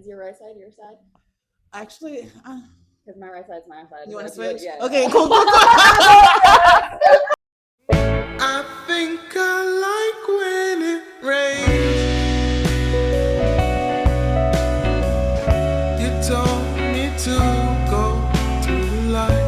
your right side your side? Actually, Because my right side's my side. you want to If switch? yeah. Okay, cool. I think I like when it rains. You told me to go to the light.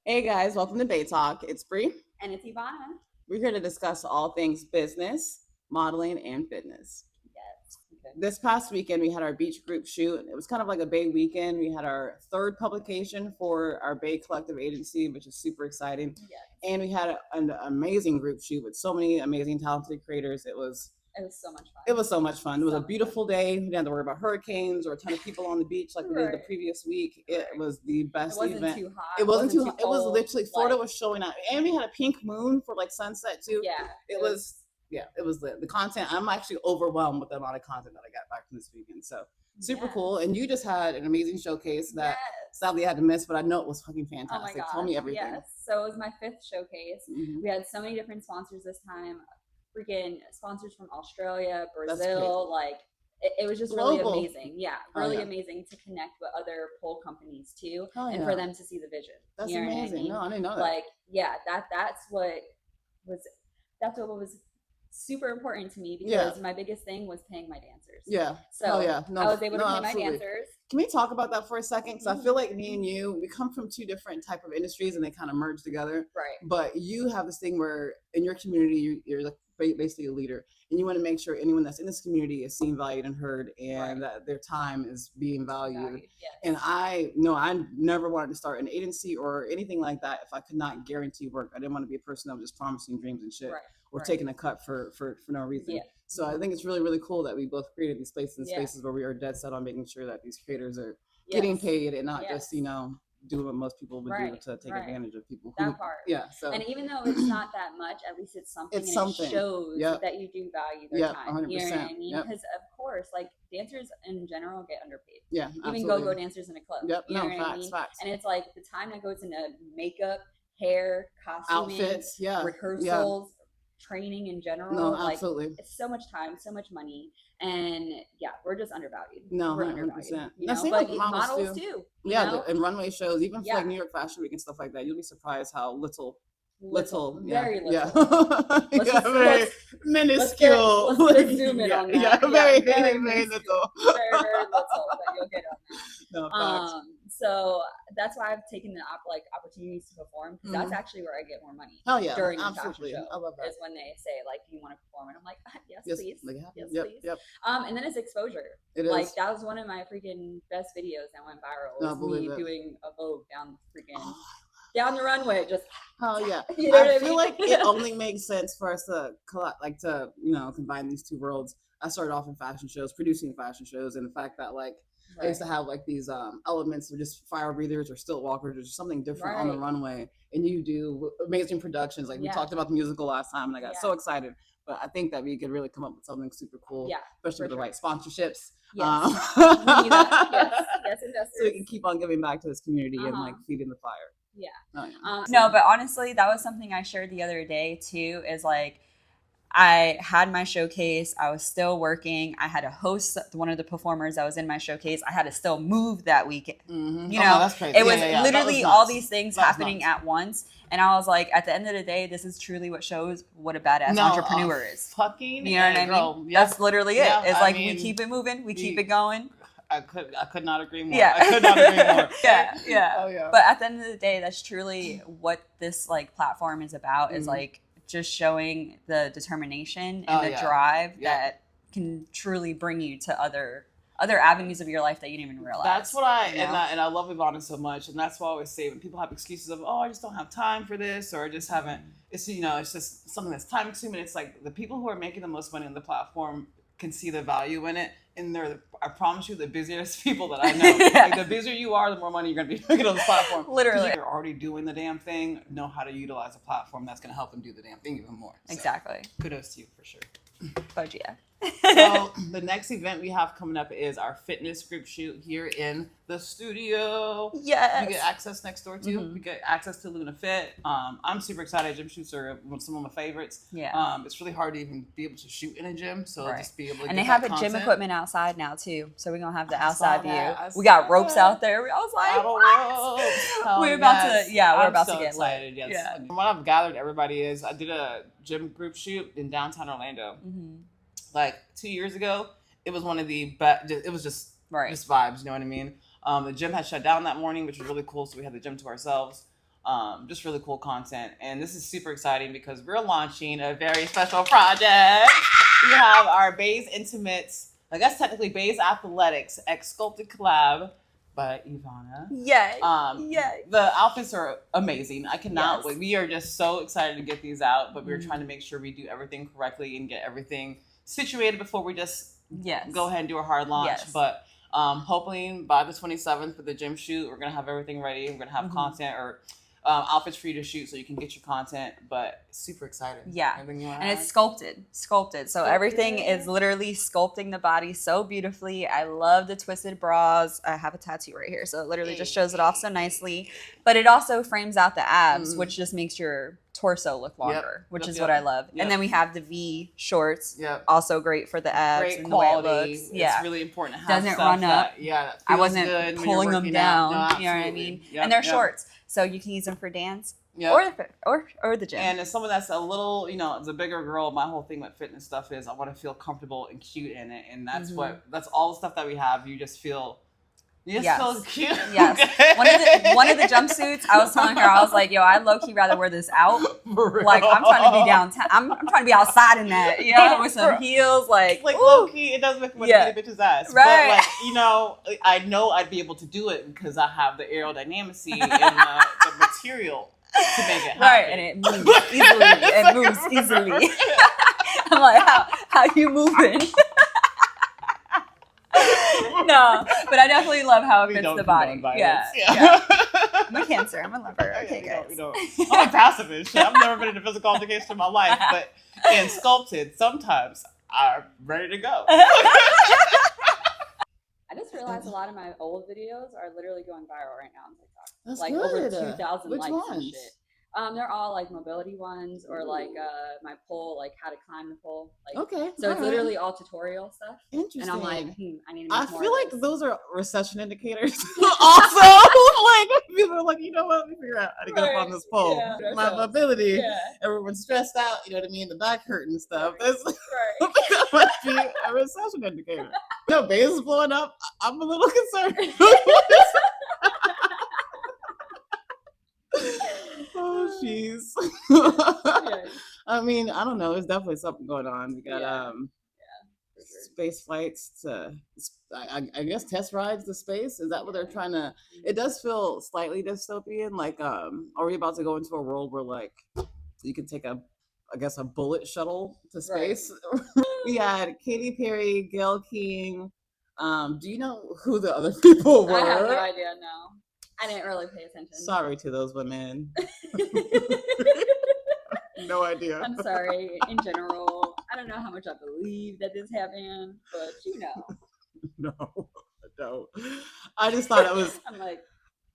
Hey guys, welcome to Bay Talk. It's Bree. And it's Ivana. We're here to discuss all things business, modeling, and fitness. Yes. Okay. This past weekend, we had our beach group shoot. It was kind of like a Bay weekend. We had our third publication for our Bay Collective Agency, which is super exciting. Yes. And we had an amazing group shoot with so many amazing, talented creators. It was so much fun. It was so much fun. It was So a beautiful day. We didn't have to worry about hurricanes or a ton of people on the beach like we did the Right. previous week. It was the It best wasn't event. too hot. It wasn't too hot. It was cold. literally Florida Like, was showing up, and we had a pink moon for like sunset too. Yeah. It was lit. The content, I'm actually overwhelmed with the amount of content that I got back from this weekend. So super Yes. cool. And you just had an amazing showcase that sadly I had to miss, but I know it was fucking Oh my fantastic. gosh. Tell me everything. Yes. So it was my 5th showcase. Mhm. We had so many different sponsors this time. Freaking sponsors from Australia, That's Brazil, like it was just Global. really amazing. Yeah, Oh, really yeah. amazing to connect with other pole companies too, Oh, and yeah. for them to see the vision. That's you know amazing. What I mean? No, I didn't know that. Like, yeah, that's what was super important to me because my biggest thing was paying my dancers. Yeah. So oh, yeah. No, I was able to no, pay absolutely. my dancers. Can we talk about that for a second? Because I feel like me and you, we come from two different type of industries and they kind of merge together. Right. But you have this thing where in your community, you're like basically a leader, and you want to make sure anyone that's in this community is seen, valued, and heard, and that their time is being valued. Yes. And I never wanted to start an agency or anything like that if I could not guarantee work. I didn't want to be a person that was just promising dreams and shit. Right. Or Right. taking a cut for no reason. Yeah. So I think it's really, really cool that we both created these places and Yeah. spaces where we are dead set on making sure that these creators are getting paid and not just, doing what most people would do to take advantage of people. That part. Yeah. So And even though it's not that much, at least it's something. It's and something. It shows Yep. that you do value their Yep, time. You know what I 100%. mean? Yep. Because of course, like dancers in general get underpaid. yeah, Even absolutely. go-go dancers in a club. Yep. You know No, what I facts, mean? facts. And it's like the time that goes into makeup, hair, costuming, Outfits, yeah. rehearsals, training in general. No, like, absolutely. it's so much time, so much money, and we're just undervalued. No, we're 100%. You Now, know? same But with models too. You Yeah, know? and runway shows, even for Yeah. like New York Fashion Week and stuff like that, you'll be surprised how little, very little. yeah, Let's yeah, just- very let's- minuscule. let's just zoom in on that. Yeah, Yeah, very, very very minuscule. little. Very, very little that you'll get on that. No, facts. So that's why I've taken the opportunities to perform because that's actually where I get more money. Hell yeah, during the absolutely. fashion show I love that. is when they say like, "Do you want to perform?" And I'm like, "Yes, Yes, please. make it happen. Yes, Yep, please." yep. And then it's exposure. It Like is. that was one of my freaking best videos that went viral. No, I Was believe me it. doing a Vogue down the freaking down the runway, just Hell yeah. you know what I I feel mean? like it only makes sense for us to combine these two worlds. I started off in fashion shows, producing fashion shows, and the fact that like I used to have like these elements of just fire breathers or stilt walkers or just something different on the Right. runway, and you do amazing productions. Like we Yeah. talked about the musical last time, and I got Yeah. so excited. But I think that we could really come up with something super cool, Yeah, especially for with the sure. right sponsorships. Yes. We need that. Yes, investors. So we can keep on giving back to this community and Uh-huh. like feeding the fire. Yeah. Oh, yeah. No, but honestly, that was something I shared the other day too, is like I had my showcase, I was still working, I had to host one of the performers that was in my showcase, I had to still move that weekend. Mhm. You Oh, know, no, that's crazy. it was That literally was all nuts. these things That was happening nuts. at once. And I was like, at the end of the day, this is truly what shows what a badass No, entrepreneur is. Fucking You know what I mean? girl, yeah. That's literally it. Yeah, It's I like mean, we keep it moving, we keep we- it going. I could not agree more. Yeah. I could not agree more. Yeah. Oh yeah. But at the end of the day, that's truly what this like platform is about, is Mhm. like just showing the determination and Oh, the yeah. drive Yeah. that can truly bring you to other avenues of your life that you didn't even realize. That's what I you know? and I love Ivana so much, and that's why I always say when people have excuses of I just don't have time for this, or I just haven't. It's it's just something that's time consuming. It's like the people who are making the most money on the platform can see the value in it, and I promise you, the busiest people that I know. Yeah. Like the busier you are, the more money you're gonna be making on the platform. 'Cause Literally. you're already doing the damn thing. Know how to utilize a platform that's gonna help them do the damn thing even more. So, Exactly. kudos to you for sure. But yeah. So the next event we have coming up is our fitness group shoot here in the studio. Yes. We get access next door too. We get access to Luna Fit. I'm super excited. Gym shoots are some of my favorites. Yeah. It's really hard to even be able to shoot in a gym, so just be able to. And get they have that the gym content. equipment outside now too, so we're gonna have the outside I view. We got saw ropes that. out there. I was like, Paddle what? ropes. Hell We're about yes. to, yeah, we're I'm about so to get excited. lit. Yes. Yeah. From what I've gathered, everybody is. I did a gym group shoot in downtown Orlando, like 2 years ago. It was one of the best. It was just vibes. You know what I mean? The gym had shut down that morning, which was really cool. So we had the gym to ourselves. Just really cool content. And this is super exciting because we're launching a very special project. We have our Bays Intimates, I guess technically Bays Athletics X Sculpted collab by Ivana. Yay. Yay. The outfits are amazing. I cannot Yes. wait. We are just so excited to get these out, but we're trying to make sure we do everything correctly and get everything situated before we just go ahead and do a hard launch. Yes. But hopefully by the 27th for the gym shoot, we're going to have everything ready. We're going to have content or outfits for you to shoot so you can get your content, but super excited. Yeah. Anything you want to And add? it's sculpted. So everything is literally sculpting the body so beautifully. I love the twisted bras. I have a tattoo right here, so it literally just shows it off so nicely. But it also frames out the abs, which just makes your torso look longer, which is what I love. And then we have the V shorts, also great for the abs Great and quality. the way it looks. It's really important to have Doesn't stuff run up. that I feels wasn't good when you're pulling them working down. out. No, you know what I absolutely. mean? Yep, And they're yep. shorts, so you can use them for dance Yep. or the gym. And as someone that's a little, as a bigger girl, my whole thing with fitness stuff is I want to feel comfortable and cute in it. And that's that's all the stuff that we have. You just feel feel cute. Yes. One of the jumpsuits, I was telling her, I was like, yo, I low-key rather wear this out. Like, I'm trying to be downtown. I'm trying to be outside in that, with some heels. Like low-key, it does make me want to beat a bitch's ass. Right. But, I know I'd be able to do it because I have the aerodynamicy and the material to make it happen. Right, and it moves easily. It moves easily. I'm like, how you moving? No, but I definitely love how it fits the body. Yeah. I'm a Cancer. I'm a lover. Okay, guys. I'm a pacifist. I've never been in a physical altercation in my life, but in sculpted, sometimes I'm ready to go. I just realized a lot of my old videos are literally going viral right now on TikTok. That's like good. over 2,000 Which likes ones? and shit. They're all like mobility ones or like my pole, like how to climb the pole. Like, Okay. so it's literally all tutorial stuff. Interesting. And I'm like, I need to make I more feel of like this. those are recession indicators. Also, like people are like, you know what? Let me figure out how to get up on this pole. Yeah. My mobility. Yeah. Everyone's stressed out. You know what I mean? The back hurting and stuff. That's Right. that must be a recession indicator. No, base is blowing up. I'm a little concerned. Oh, jeez. Yeah. I mean, I don't know. There's definitely something going on. We got for sure. space flights to, I guess, test rides to space. Is that what they're trying to? It does feel slightly dystopian. Like, are we about to go into a world where like you can take a bullet shuttle to space? Right. We had Katy Perry, Gayle King. Do you know who the other people were? I have no idea. No, I didn't really pay attention. Sorry to those women. No idea. I'm sorry. In general, I don't know how much I believe that this happened, but No, I don't. I just thought it was. I'm like,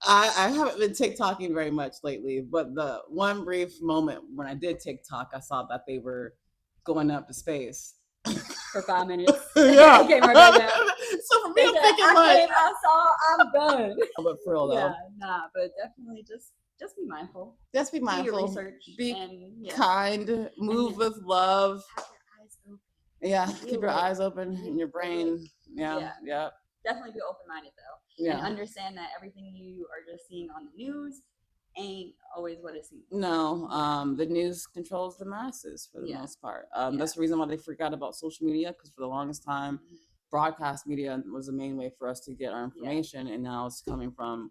I haven't been TikToking very much lately, but the one brief moment when I did TikTok, I saw that they were going up to space for 5 minutes. Yeah. I came right back down. So for me, I'm thinking I saw, I'm done. but for real though, Yeah, nah, but definitely just be mindful. just be Do your mindful, research. be and, kind, move with love. Have your eyes open. Yeah, Feel keep your it. eyes open and your brain. Yeah. Definitely be open-minded though. Yeah. And understand that everything you are just seeing on the news ain't always what it seems. No, the news controls the masses for the most part. That's the reason why they forgot about social media, because for the longest time, broadcast media was the main way for us to get our information, and now it's coming from.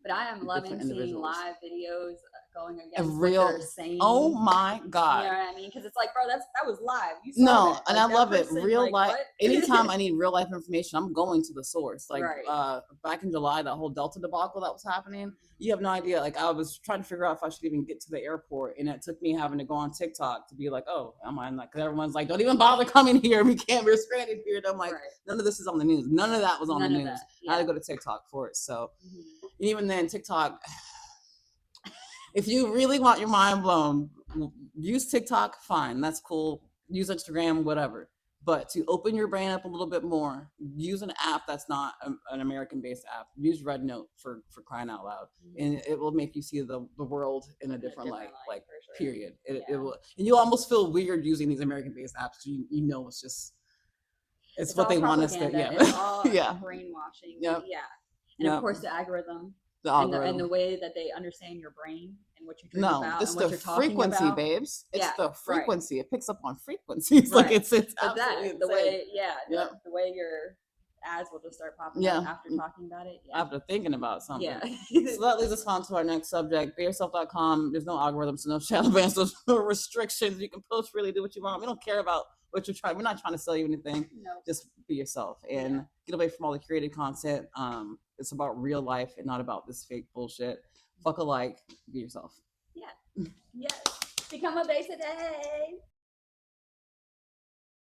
But I am loving different seeing individuals. live videos going against And what real. they're saying. Oh my You know God. what I mean? Because it's like, bro, that was live. You saw No, that. and Like, I that love it. person, Real like, life. what? Anytime I need real life information, I'm going to the source. Like Right. back in July, that whole Delta debacle that was happening, you have no idea. Like I was trying to figure out if I should even get to the airport, and it took me having to go on TikTok to be like, oh, am I not? Because everyone's like, don't even bother coming here. We can't. We're stranded here. And I'm like, Right. none of this is on the news. None of that was on None the of news. that. I had Yeah. to go to TikTok for it. So Mhm. even then, TikTok. If you really want your mind blown, use TikTok, fine, that's cool. Use Instagram, whatever. But to open your brain up a little bit more, use an app that's not an American-based app. Use RedNote for crying out loud, and it will make you see the world in a different light. Like for sure. period. It Yeah. will, and you almost feel weird using these American-based apps. You know, it's just it's what all they want us to. propaganda. Yeah, It's all yeah, brainwashing. Yep. Yeah. And Yep. of course, the algorithm. the And algorithm. the way that they understand your brain and what you dream No, about it's and what the you're talking frequency, about. babes. It's Yeah, the right. frequency. It picks up on frequencies. Like Right. it's But that, absolutely the insane. way, yeah, Yep. the way your ads will just start popping Yeah. up after talking about it. Yeah. After thinking about something. Yeah. So that leads us on to our next subject. BeYourself.com. There's no algorithms, no shadow bans, there's no restrictions. You can post freely, do what you want. We don't care about what you're trying. We're not trying to sell you anything. No. Just be yourself and get away from all the curated content. It's about real life and not about this fake bullshit. Fuck alike. Be yourself. Yeah. Yes. Become a base today.